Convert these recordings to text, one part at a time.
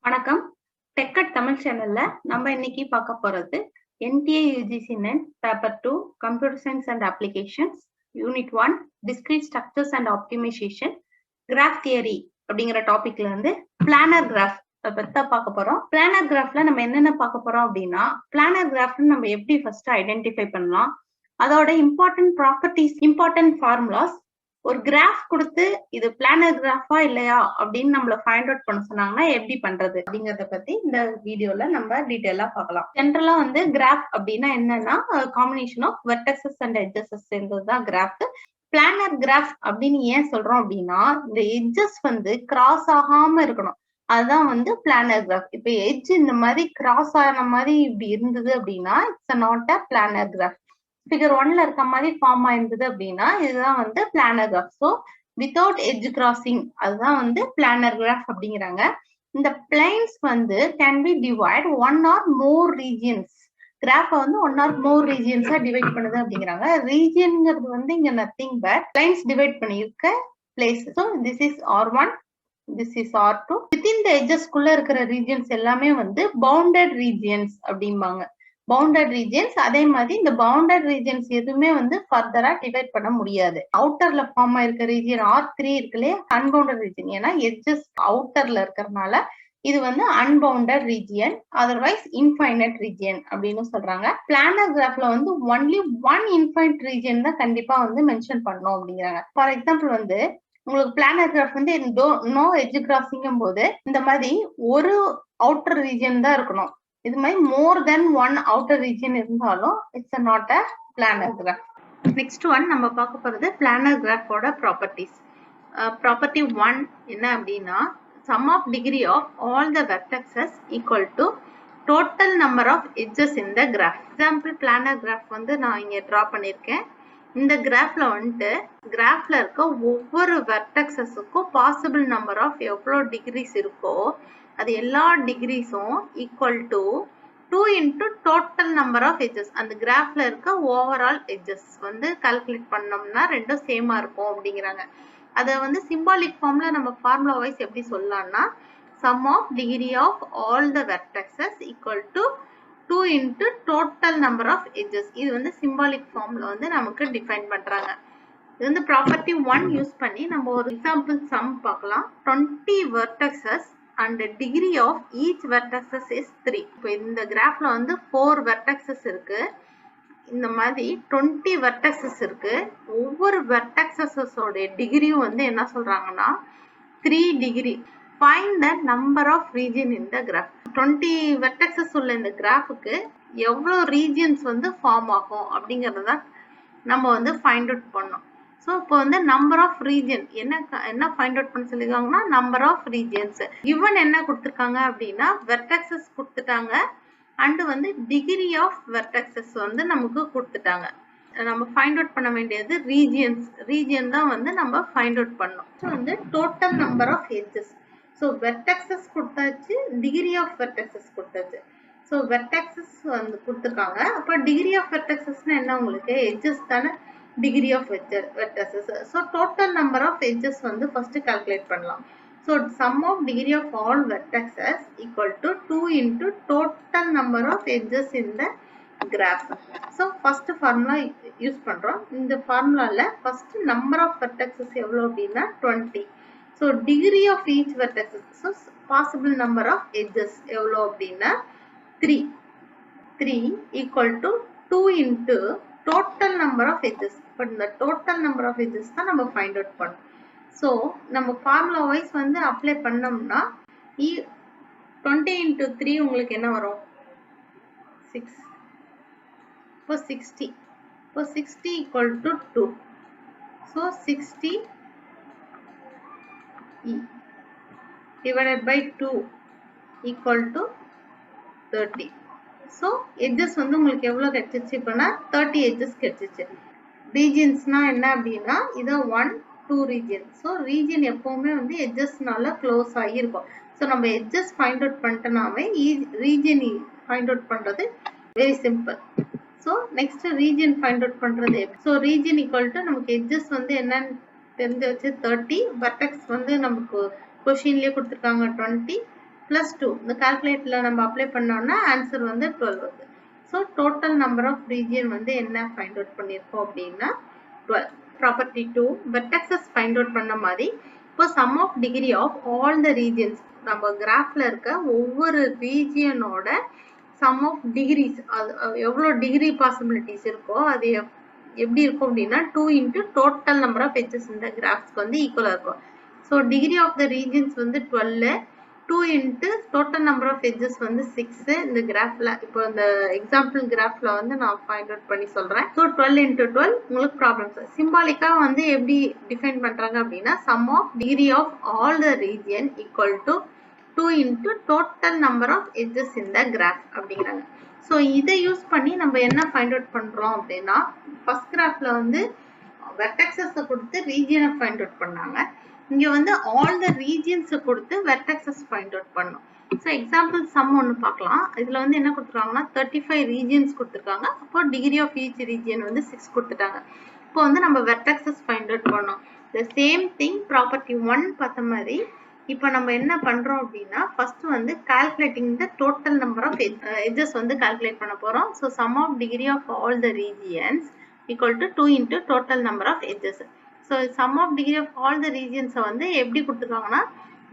வணக்கம். டெக்கட் தமிழ் சேனல்ல நம்ம இன்னைக்கு பார்க்க போறது NTA UGC NET paper 2 computer science and applications unit 1 discrete structures and optimization graph theory அப்படிங்கிற டாபிக்ல இருந்து பிளானர் கிராஃப் பத்தி பார்க்க போறோம். பிளானர் கிராஃப்ல நம்ம என்னென்ன பார்க்க போறோம் அப்படின்னா, பிளானர் கிராஃப்னு நம்ம எப்படி ஃபர்ஸ்ட் ஐடென்டிஃபை பண்ணலாம், அதோட இம்பார்ட்டன்ட் ப்ராப்பர்ட்டிஸ், இம்பார்ட்டன்ட் ஃபார்முலாஸ், ஒரு கிராஃப் கொடுத்து இது பிளானர் கிராஃபா இல்லையா அப்படின்னு நம்மள ஃபைண்ட் அவுட் பண்ண சொன்னாங்கன்னா எப்படி பண்றது அப்படிங்கறத பத்தி இந்த வீடியோல நம்ம டீடைலா பார்க்கலாம். ஜென்ரலா வந்து கிராஃப் அப்படின்னா என்னன்னா combination of vertexes and edges சேர்ந்ததுதான் கிராஃப். பிளானர் கிராஃப் அப்படின்னு ஏன் சொல்றோம் அப்படின்னா, இந்த எட்ஜஸ் வந்து கிராஸ் ஆகாம இருக்கணும், அதுதான் வந்து பிளானர் கிராஃப். இப்ப எட்ஜ் இந்த மாதிரி கிராஸ் ஆன மாதிரி இப்படி இருந்தது அப்படின்னா it's not a planar graph. Figure 1ல இருக்க மாதிரி ஃபார்ம் ஆயிருந்தது அப்படின்னா இதுதான் வந்து planar graph. So without edge crossing அதுதான் வந்து பிளானர் கிராஃப் அப்படிங்கிறாங்க. இந்த பிளைன்ஸ் வந்து can be divide one or more regions. கிராஃபை வந்து ஒன் ஆர் மோர் ரீஜியன்ஸா டிவைட் பண்ணுது அப்படிங்கிறாங்க. ரீஜியன்ங்கிறது வந்து இங்க நத்திங் பட் பிளைன்ஸ் டிவைட் பண்ணியிருக்க place. So this is R1, this is R2. within the edges குள்ள இருக்கிற ரீஜியன்ஸ் எல்லாமே வந்து பவுண்டட் ரீஜியன்ஸ் அப்படிம்பாங்க. Bounded regions. அதே மாதிரி இந்த பவுண்டட் ரீஜியன்ஸ் எதுவுமே வந்து ஃபர்தரா டிவைட் பண்ண முடியாது. அவுட்டர்ல ஃபார்ம் ஆயிருக்க ரீஜியன் R3 இருக்குல்லையே அன்பவுண்டட் ரீஜியன். ஏன்னா எட்ஜஸ் அவுட்டர்ல இருக்கிறதுனால இது வந்து unbounded region, otherwise infinite region அப்படின்னு சொல்றாங்க. பிளானர் கிராஃப்ல வந்து ஒன்லி ஒன் இன்ஃபைனைட் ரீஜியன் தான் கண்டிப்பா வந்து மென்ஷன் பண்ணணும் அப்படிங்கிறாங்க. ஃபார் எக்ஸாம்பிள் வந்து உங்களுக்கு பிளானர் கிராஃப் வந்து நோ எட்ஜ் கிராசிங்கும் போது இந்த மாதிரி ஒரு அவுட்டர் ரீஜியன் தான் இருக்கணும். இது மாதிரி மோர் தென் ஒன் அவுட்டர் ரீஜியன் இருந்தாலும் it's not a planar graph. Next one நம்ம பார்க்க போறது பிளானர் கிராஃபோட ப்ராப்பர்ட்டிஸ். ப்ராப்பர்ட்டி 1 என்ன அப்படின்னா, sum of degree of all the vertices equal to total number of edges in the graph. Example planar graph வந்து நான் இங்க draw பண்ணியிருக்கேன். இந்த கிராஃப்ல வந்துட்டு கிராஃப்ல இருக்க ஒவ்வொரு வெர்டெக்ஸஸுக்கும் பாசிபிள் நம்பர் ஆஃப் எவ்வளோ டிகிரிஸ் இருக்கோ அது எல்லா டிகிரிஸும் equal to 2 into total number of edges. அந்த கிராஃப்ல இருக்க ஓவரால் எட்ஜஸ் வந்து கால்குலேட் பண்ணோம்னா ரெண்டும் சேமா இருக்கும் அப்படிங்கிறாங்க. அதை வந்து சிம்பாலிக் ஃபார்ம்ல நம்ம ஃபார்முலா வைஸ் எப்படி சொல்லலாம்னா, sum of degree of all the vertexes equal to 2 into total number of edges. இது வந்து சிம்பாலிக் ஃபார்ம்ல வந்து நமக்கு டிஃபைன் பண்றாங்க. இது வந்து ப்ராப்பர்ட்டி 1 யூஸ் பண்ணி நம்ம ஒரு எக்ஸாம்பிள் சம் பார்க்கலாம். 20 வெர்டெக்ஸஸ் and degree of each vertices is 3. இப்போ இந்த கிராஃப்ல வந்து 4 vertices இருக்கு. இந்த மாதிரி 20 vertices இருக்கு. ஒவ்வொரு vertices ஓட டிகிரியும் வந்து என்ன சொல்றாங்கன்னா 3 degree. Find the number of region in the graph. 20 vertices உள்ள இந்த கிராஃபுக்கு எவ்வளோ ரீஜியன்ஸ் வந்து ஃபார்ம் ஆகும் அப்படிங்கறத நம்ம வந்து ஃபைண்ட் அவுட் பண்ணோம். ஸோ இப்போ வந்து நம்பர் ஆஃப் ரீஜியன் என்ன ஃபைண்ட் அவுட் பண்ண சொல்லியிருக்காங்கன்னா நம்பர் ஆஃப் ரீஜியன்ஸ். கிவன் என்ன கொடுத்துருக்காங்க அப்படின்னா வெர்டெக்ஸஸ் கொடுத்துட்டாங்க அண்ட் வந்து டிகிரி ஆஃப் வெர்டெக்ஸஸ் வந்து நமக்கு கொடுத்துட்டாங்க. நம்ம ஃபைண்ட் அவுட் பண்ண வேண்டியது ரீஜியன் தான் வந்து நம்ம ஃபைண்ட் அவுட் பண்ணோம். ஸோ வந்து total number of edges. So vertexes கொடுத்தாச்சு, டிகிரி ஆஃப் வெர்டெக்ஸஸ் கொடுத்தாச்சு. ஸோ வெர்டெக்ஸஸ் வந்து கொடுத்துருக்காங்க. அப்போ டிகிரி ஆஃப் வெர்டெக்ஸஸ்னா என்ன, உங்களுக்கு எட்ஜஸ் தானே degree of vertices. So total number of edges வந்து first calculate பண்ணலாம். So sum of degree of all vertices equal to 2 into total number of edges in the graph. So first formula use பண்றோம். இந்த formulaல first number of vertices எவ்வளவு அப்படின்னா 20. So degree of each vertices, so possible number of edges எவ்வளவு அப்படின்னா 3 equal to 2 into total number of edges. But இந்த total number of edges தான் நம்ம find out பண்ணோம். ஸோ நம்ம ஃபார்முலா வைஸ் வந்து அப்ளை பண்ணோம்னா 20 into 3 உங்களுக்கு என்ன வரும் 6. இப்போ 60. இப்போ 60 equal to 2. So 60 divided by 2 equal to 30. So edges வந்து உங்களுக்கு எவ்வளோ கிடைச்சிச்சு இப்போனா 30 எட்ஜஸ் கிடைச்சிச்சு. ரீஜியன்ஸ்னா என்ன அப்படின்னா இது 1, 2 ரீஜியன். ஸோ ரீஜியன் எப்பவுமே வந்து எட்ஜஸ்னால க்ளோஸ் ஆகியிருக்கும். ஸோ நம்ம எட்ஜஸ் ஃபைண்ட் அவுட் பண்ணிட்டோம்னாவே ரீஜியன் ஃபைண்ட் அவுட் பண்ணுறது very simple. So next region find out பண்ணுறது. ஸோ ரீஜியன் ஈக்குவல் டு நமக்கு எட்ஜஸ் வந்து என்னன்னு தெரிஞ்சு வச்சு 30, வெர்டெக்ஸ் வந்து நமக்கு கொஷின்லேயே கொடுத்துருக்காங்க 20, plus 2. இந்த calculateல நம்ம apply பண்ணோம்னா answer வந்து 12 வருது. So total number of region வந்து என்ன find out பண்ணிருக்கோம் அப்படின்னா 12. Property 2 vertexes find out பண்ண மாதிரி இப்போ sum of degree of all the regions நம்ம கிராஃப்ல இருக்க ஒவ்வொரு ரீஜியனோட sum of degrees எவ்வளவு டிகிரி பாசிபிலிட்டிஸ் இருக்கோ அது எப்படி இருக்கும் அப்படின்னா 2 into total number of edges இந்த கிராஃப்ஸ்க்கு வந்து ஈக்குவலா இருக்கும். So degree of the regions வந்து 12, 2 into total number of edges வந்து 6 இந்த கிராஃப்ல இப்போ இந்த எக்ஸாம்பிள் கிராஃப்ல வந்து நான் ஃபைண்ட் அவுட் பண்ணி சொல்றேன். ஸோ 12 into 12 உங்களுக்கு ப்ராப்ளம்ஸ் சிம்பாலிக்கா வந்து எப்படி டிஃபைன் பண்றாங்க அப்படின்னா sum of degree of all the region equal to 2 into total number of edges in the graph அப்படிங்கிறாங்க. ஸோ இதை யூஸ் பண்ணி நம்ம என்ன ஃபைண்ட் அவுட் பண்றோம் அப்படின்னா ஃபர்ஸ்ட் கிராஃப்ல வந்து வெர்டெக்ஸஸ் கொடுத்து ரீஜியனை ஃபைண்ட் அவுட் பண்ணாங்க. இங்க வந்து ஆல் த ரீஜியன்ஸ் கொடுத்து வெர்டெக்ஸஸ் ஃபைண்ட் அவுட் பண்ணோம். ஸோ எக்ஸாம்பிள் சம் ஒன்று பார்க்கலாம். இதுல வந்து என்ன கொடுத்துருக்காங்கன்னா 35 ரீஜியன்ஸ் கொடுத்துருக்காங்க. அப்போ டிகிரி ஆஃப் ஈச் ரீஜியன் வந்து 6 கொடுத்துட்டாங்க. இப்போ வந்து நம்ம வெர்டெக்ஸஸ் ஃபைண்ட் அவுட் பண்ணோம். த சேம் திங் ப்ராப்பர்ட்டி 1 பார்த்த மாதிரி இப்போ நம்ம என்ன பண்றோம் அப்படின்னா ஃபர்ஸ்ட் வந்து calculating the total number of edges வந்து கால்குலேட் பண்ண போறோம். So sum of degree of all the regions equal to 2 into total number of edges. So sum of degree of all the ரீஜியன்ஸை வந்து எப்படி கொடுத்துருக்காங்கன்னா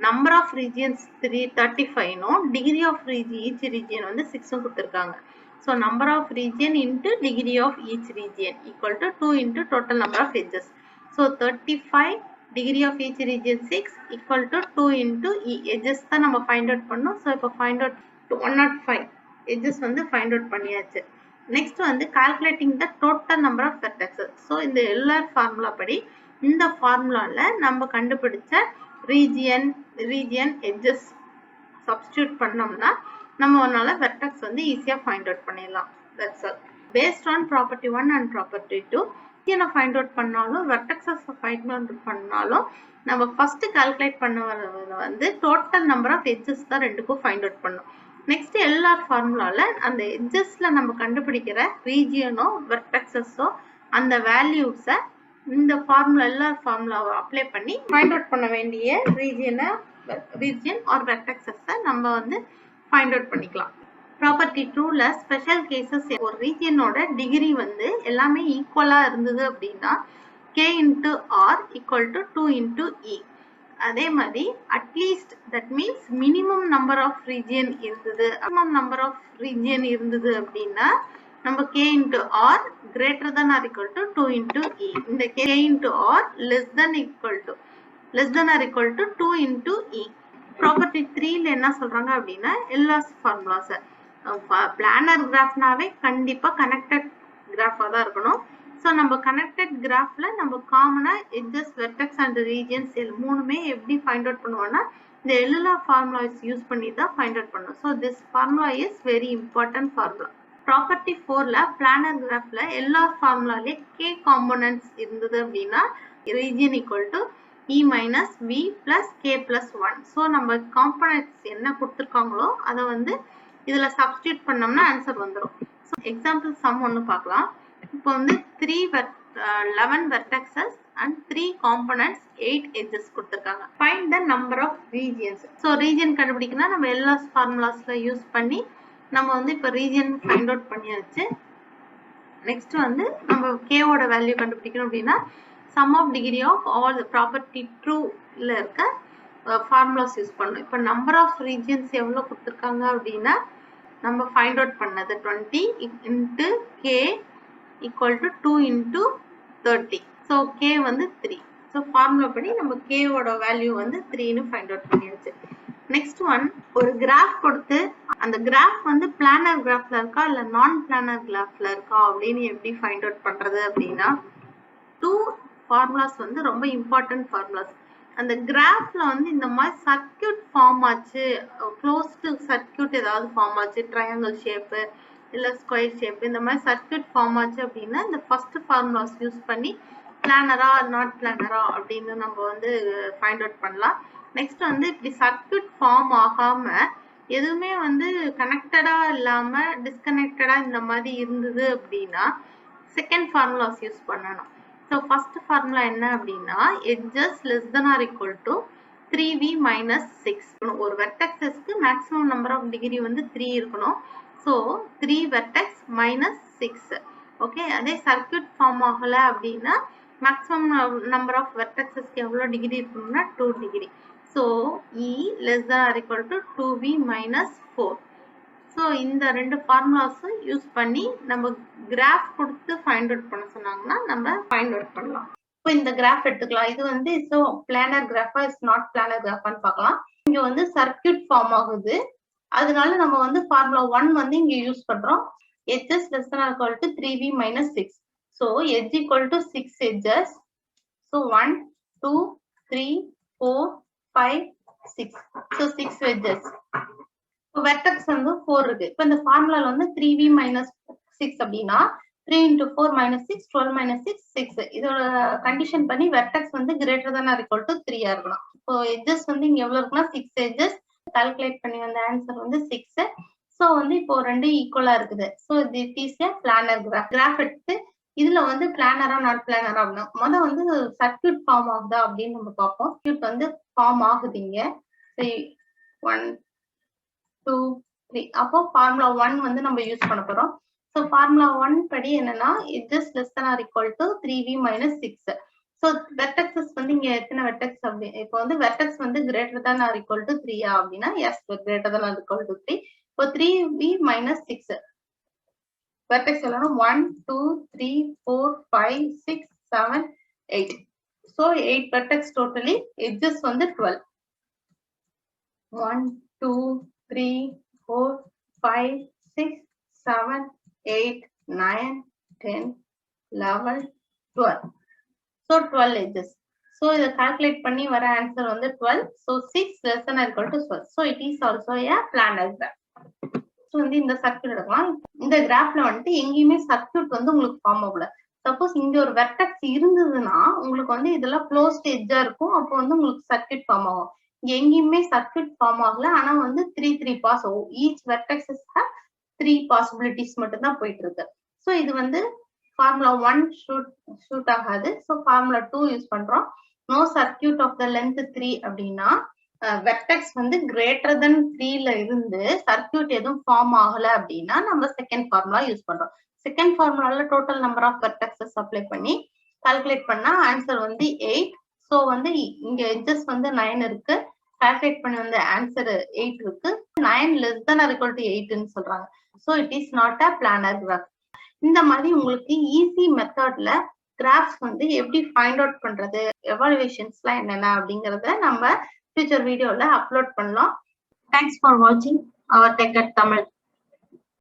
நம்பர் ஆஃப் ரீஜியன்ஸ் 35னும் degree of each region வந்து 6ம் கொடுத்துருக்காங்க. So number of region into degree of each region equal to 2 into total number of edges. So 35 degree of each region 6 equal to 2 into e edges தான் நம்ம find out பண்ணோம். So இப்போ find out 105 edges வந்து find out பண்ணியாச்சு. Next வந்து calculating the total number of vertexes. So இந்த LR formula படி இந்த ஃபார்முலால நம்ம கண்டுபிடிச்ச ரீஜியன் எட்ஜஸ் சப்ஸ்டியூட் பண்ணோம்னா நம்மளால வெர்டெக்ஸ் வந்து ஈஸியா ஃபைண்ட் அவுட் பண்ணிடலாம். That's all. Based on property 1 and property 2 find out பண்ணாலும் வெர்டெக்ஸஸ் ஃபைண்ட் அவுட் பண்ணாலும் நம்ம ஃபர்ஸ்ட் கால்குலேட் பண்ண வந்து டோட்டல் நம்பர் ஆஃப் எட்ஜஸ் தான் ரெண்டுக்கும் ஃபைண்ட் அவுட் பண்ணோம். நெக்ஸ்ட் எல்ஆர் ஃபார்முலால அந்த எட்ஜஸ்ல நம்ம கண்டுபிடிக்கிற ரீஜியனோ வெர்டெக்ஸஸோ அந்த வேல்யூஸை இந்த ஃபார்முலா எல்ஆர் ஃபார்முலாவை அப்ளை பண்ணி ஃபைண்ட் அவுட் பண்ண வேண்டிய ரீஜியன் ஆர் வெர்டெக்ஸஸை நம்ம வந்து ஃபைண்ட் அவுட் பண்ணிக்கலாம். ப்ராப்பர்ட்டி 2ல ஸ்பெஷல் கேசஸ் ஒரு ரீஜியனோட டிகிரி வந்து எல்லாமே ஈக்குவலா இருந்தது அப்படின்னா k into r equal to 2 into e. அதே மாதிரி at least that means minimum number of region இருந்தது அப்படின்னா நம்ம k into r greater than or equal to 2 into e. இந்த k into r less than or equal to 2 into e. Property 3ல என்ன சொல்றாங்க அப்படின்னா எல்ஆர்ஸ் formulas planar கிராஃப்னாவே கண்டிப்பா கனெக்டட் கிராஃபா தான் இருக்கணும். ஸோ நம்ம கனெக்டட் கிராஃப்ல நம்ம காமனா எட்ஜஸ் வெர்டெக்ஸ் அண்ட் ரீஜியன்ஸ் மூணுமே எப்படி ஃபைண்ட் அவுட் பண்ணுவோம்னா இந்த எல்ஆர் ஃபார்முலாஸ் யூஸ் பண்ணி தான் ஃபைண்ட் அவுட் பண்ணுவோம். So this formula is very important formula. Property 4ல பிளானர் கிராஃப்ல எல்ஆர் ஃபார்முலாலே k காம்போனன்ட்ஸ் இருந்தது அப்படின்னா region equal to e minus v plus k plus 1. So நம்ம காம்போனன்ட்ஸ் என்ன கொடுத்துருக்காங்களோ அதை வந்து இதுல சப்ஸ்டியூட் பண்ணோம்னா ஆன்சர் வந்துடும். ஸோ எக்ஸாம்பிள் சம் ஒன்று பார்க்கலாம். இப்போ வந்து 11 vertexes and 3 components 8 edges கொடுத்துருக்காங்க. Find the number of regions. So region கண்டுபிடிக்கணும்னா நம்ம எல்லா ஃபார்முலாஸ்ல யூஸ் பண்ணி நம்ம வந்து இப்போ ரீஜியன் ஃபைண்ட் அவுட் பண்ணியாச்சு. நெக்ஸ்ட் வந்து நம்ம கேவோட வேல்யூ கண்டுபிடிக்கணும் அப்படின்னா sum of degree of all the property trueல இருக்க ஃபார்முலாஸ் யூஸ் பண்ணணும். இப்போ நம்பர் ஆஃப் ரீஜியன்ஸ் எவ்வளோ கொடுத்துருக்காங்க அப்படின்னா நம்ம ஃபைண்ட் அவுட் பண்ணது 20 into k equal to 2 into 30. So k வந்து 3. ஸோ ஃபார்முலா படி நம்ம கேவோட வேல்யூ வந்து 3ன்னு ஃபைண்ட் அவுட் பண்ணியாச்சு. நெக்ஸ்ட் ஒன் ஒரு கிராஃப் கொடுத்து அந்த கிராஃப் வந்து பிளானர் கிராஃப்ல இருக்கா இல்லை நான் பிளானர் கிராஃப்ல இருக்கா அப்படின்னு எப்படி ஃபைண்ட் அவுட் பண்றது அப்படின்னா 2 ஃபார்முலாஸ் வந்து ரொம்ப இம்பார்ட்டன்ட் ஃபார்முலாஸ். அந்த கிராஃப்ல வந்து இந்த மாதிரி சர்க்கியூட் ஃபார்ம் ஆச்சு, க்ளோஸ்டு சர்க்கியூட் ஏதாவது ஃபார்ம் ஆச்சு, ட்ரையாங்கிள் ஷேப்பு இல்லை ஸ்கொயர் ஷேப் இந்த மாதிரி சர்க்கியூட் ஃபார்ம் ஆச்சு அப்படின்னா இந்த ஃபர்ஸ்ட் ஃபார்முலாஸ் யூஸ் பண்ணி பிளானரா நாட் பிளானரா அப்படின்னு நம்ம வந்து ஃபைண்ட் அவுட் பண்ணலாம். நெக்ஸ்ட் வந்து இப்படி சர்க்கியூட் ஃபார்ம் ஆகாம எதுவுமே வந்து கனெக்டடா இல்லாம டிஸ்கனெக்டடா இந்த மாதிரி இருந்தது அப்படின்னா செகண்ட் ஃபார்முலாஸ் யூஸ் பண்ணணும். ஸோ ஃபர்ஸ்ட் ஃபார்முலா என்ன அப்படின்னா edges less then or equal to 3v minus 6. ஒரு வெர்டெக்ஸஸ்க்கு மேக்ஸிமம் நம்பர் ஆஃப் டிகிரி வந்து 3 இருக்கணும். So 3 vertex minus 6. ஓகே, அதே சர்க்கியூட் ஃபார்ம் ஆகல அப்படின்னா மேக்ஸிமம் நம்பர் ஆஃப் வெர்டெக்ஸஸ்க்கு எவ்வளோ டிகிரி இருக்கணும்னா 2 degree. So E less than or equal to 2v minus 4. So இந்த ரெண்டு ஃபார்முலாஸும் யூஸ் பண்ணி நம்ம கிராஃப் கொடுத்து ஃபைண்ட் அவுட் பண்ண சொன்னாங்கன்னா நம்ம ஃபைண்ட் அவுட் பண்ணலாம். இப்போ இந்த கிராஃப் எடுத்துக்கலாம். இது வந்து ஸோ பிளானர் கிராஃபா இஸ் நாட் பிளானர் கிராஃபான்னு பார்க்கலாம். இங்க வந்து சர்க்கியூட் ஃபார்ம் ஆகுது, அதனால நம்ம வந்து ஃபார்முலா 1 வந்து இங்க யூஸ் பண்றோம். edges less than or equal to 3v minus 6. So edge equal to 6 edges. So 1 2 3 4 5 6. So 6 edges. Vertex வந்து 4 இருக்கு. இப்போ இந்த ஃபார்முலால வந்து 3v minus 6 அப்படின்னா 3 into 4 minus 6 12 minus 6 6. இதோட கண்டிஷன் பண்ணி வெர்டெக்ஸ் வந்து greater than or equal to 3 ஆ இருக்கணும். இப்போ எட்ஜஸ் வந்து இங்க எவ்வளவு இருக்குன்னா 6 எட்ஜஸ். கால்குலேட் பண்ணி வந்த ஆன்சர் வந்து 6. ஸோ வந்து இப்போ ரெண்டு ஈக்குவலா இருக்குது. So this is a planar graph. Graph எடுத்து இதுல வந்து பிளானரா நாட் பிளானரா அப்படின்னா வந்து சர்க்கியூட் ஃபார்ம் ஆகுதா அப்படின்னு நம்ம பார்ப்போம். சர்க்கியூட் வந்து ஃபார்ம் ஆகுது இங்க. 1 2 3. அப்போ ஃபார்முலா 1 வந்து நம்ம யூஸ் பண்ண போறோம். ஸோ ஃபார்முலா 1 படி என்னன்னா edges less than or equal to 3v minus 6. So vertexes வந்து இங்க எத்தனை வெர்டெக்ஸ் அப்படி இப்போ வந்து வெர்டெக்ஸ் வந்து greater than or equal to 3 அப்படின்னா S greater than or equal to 3. இப்போ 3v minus 6 வெர்டெக்ஸ் எல்லாம் 1 2 3 4 5 6 7 8. So 8 vertex totally. எட்ஜஸ் வந்து 12. 1 2 3 4 5 6 7 8 9 10 11 12. So 12 edges. So இதை கால்குலேட் பண்ணி வர ஆன்சர் வந்து 12. So 6 less than or equal to 12. So it is also a planar graph. So வந்து இந்த circuit எடுக்கலாம். இந்த கிராஃப்ல வந்துட்டு எங்கேயுமே சர்க்கியூட் வந்து உங்களுக்கு ஃபார்ம் ஆகல. சப்போஸ் இங்க ஒரு வெர்டெக்ஸ் இருந்ததுன்னா உங்களுக்கு வந்து இதெல்லாம் க்ளோஸ்ட் எட்ஜா இருக்கும். அப்போ வந்து உங்களுக்கு சர்க்கியூட் ஃபார்ம் ஆகும். இங்க எங்கேயுமே சர்க்கியூட் ஃபார்ம் ஆகல. ஆனா வந்து 3 பாஸ் ஆகும். ஈச் வெர்டெக்ஸஸ் 3 பாசிபிலிட்டிஸ் மட்டும் தான் போயிட்டு இருக்கு. ஸோ இது வந்து ஃபார்முலா 1 ஷூட் ஆகாது. ஸோ ஃபார்முலா 2 யூஸ் பண்றோம். No circuit of the length 3 அப்படின்னா வெர்டெக்ஸ் வந்து கிரேட்டர் தென் 3ல இருந்து சர்க்கியூட் எதுவும் ஃபார்ம் ஆகல அப்படின்னா நம்ம செகண்ட் ஃபார்முலா யூஸ் பண்றோம். செகண்ட் ஃபார்முலால total number of vertexes apply பண்ணி கால்குலேட் பண்ணா ஆன்சர் வந்து 8. ஸோ வந்து இங்க எட்ஜஸ் வந்து 9 இருக்கு. கால்குலேட் பண்ணி வந்த ஆன்சர் 8 இருக்கு. 9 less than or equal to 8ன்னு சொல்றாங்க. So it is not a planar graph. இந்த மாதிரி உங்களுக்கு ஈஸி மெத்தட்ல கிராஃப்ஸ் வந்து எப்படி ஃபைண்ட் அவுட் பண்றது, எவாலுவேஷன்ஸ்லாம் என்னென்ன அப்படிங்கறத நம்ம ஃபியூச்சர் வீடியோல அப்லோட் பண்ணலாம். தேங்க்ஸ் ஃபார் வாட்சிங் அவர் டெக் அட் தமிழ்.